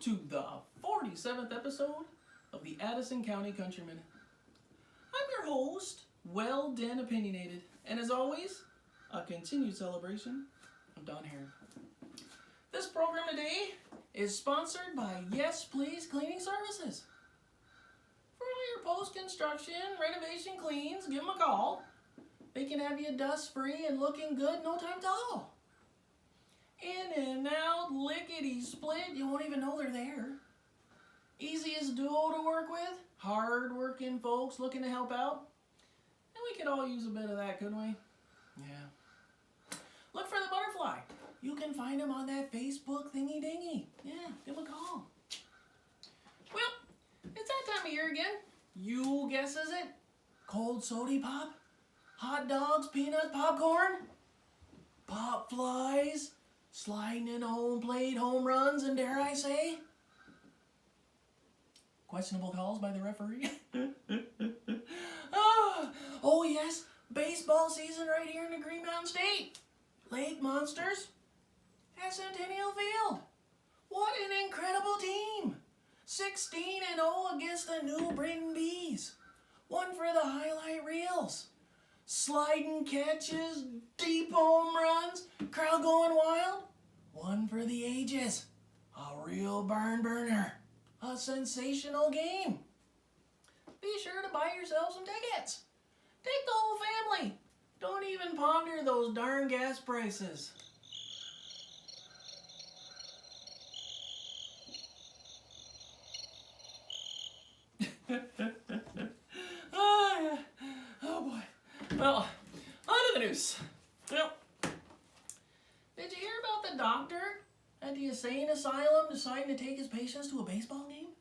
to the 47th episode of the Addison County Country Minute. I'm your host, Well Den Opinionated, and as always, a continued celebration of Don Harron. This program today is sponsored by Yes Please Cleaning Services. For all your post-construction, renovation cleans, give them a call. They can have you dust-free and looking good no time at all. In and out, lickety-split, you won't even know they're there. Easiest duo to work with, hard-working folks looking to help out. And we could all use a bit of that, couldn't we? Yeah. Look for the butterfly. You can find them on that Facebook thingy-dingy. Yeah, give them a call. Well, it's that time of year again. You guesses it. Cold soda pop, hot dogs, peanuts, popcorn, pop flies, sliding in home plate home runs, and dare I say, questionable calls by the referee. Oh yes, baseball season right here in the Green Mountain State. Lake Monsters at Centennial Field. What an incredible team. 16-0 against the New Britain Bees. One for the highlight reels. Sliding catches, deep home runs, crowd going wild. One for the ages. A real barn burner. A sensational game. Be sure to buy yourself some tickets. Take the whole family. Don't even ponder those darn gas prices. Oh boy. Well, on to the news. Well, did you hear about the doctor at the insane asylum deciding to take his patients to a baseball game?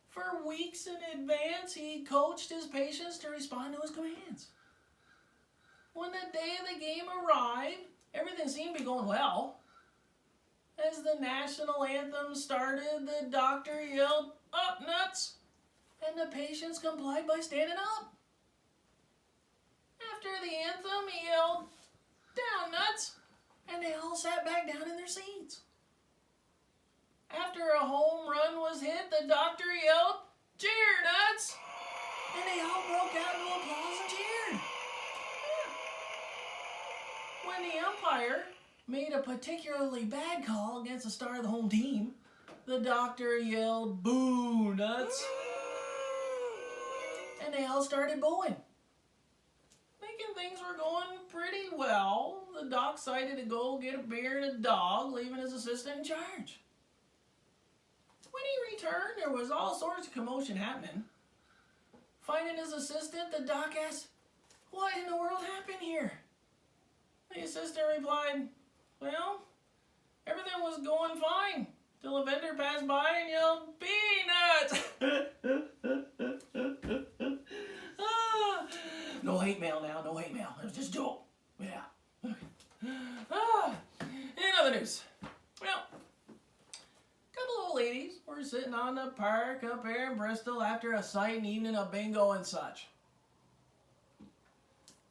For weeks in advance, he coached his patients to respond to his commands. When the day of the game arrived, everything seemed to be going well. As the national anthem started, the doctor yelled, "Up, nuts!" and the patients complied by standing up. After the anthem, he yelled, "Down, nuts!" and they all sat back down in their seats. After a home run was hit, the doctor yelled, "Cheer, nuts!" and they all broke out into applause and cheered. When the umpire made a particularly bad call against the star of the home team, the doctor yelled, "Boo, nuts!" and they all started booing. Thinking things were going pretty well, the doc decided to go get a beer and a dog, leaving his assistant in charge. When he returned, there was all sorts of commotion happening. Finding his assistant, the doc asked, "What in the world happened here?" The assistant replied, "Well, everything was going fine till a vendor passed by and yelled, 'Peanuts!'" No hate mail now, no hate mail. It was just a joke. Yeah. In other news, well, a couple of old ladies were sitting on the park up here in Bristol after a sighting evening of bingo and such.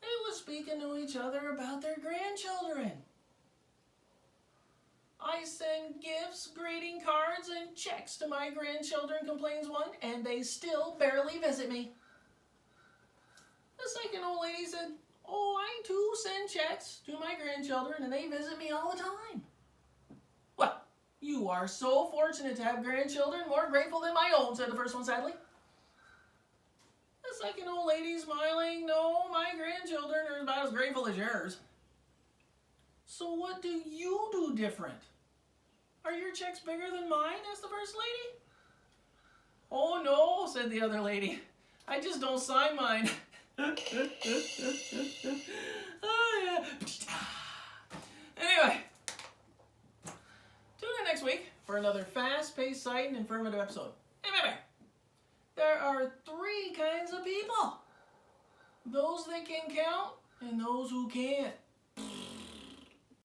They were speaking to each other about their grandchildren. "I send gifts, greeting cards, and checks to my grandchildren," complains one, "and they still barely visit me." The second old lady said, "Oh, I too send checks to my grandchildren and they visit me all the time." "Well, you are so fortunate to have grandchildren, more grateful than my own," said the first one sadly. The second old lady smiling, "No, my grandchildren are about as grateful as yours." "So what do you do different? Are your checks bigger than mine?" asked the first lady. "Oh no," said the other lady. "I just don't sign mine." Oh, yeah. Anyway, tune in next week for another fast-paced, sight, and informative episode. And remember, there are three kinds of people: those that can count and those who can't.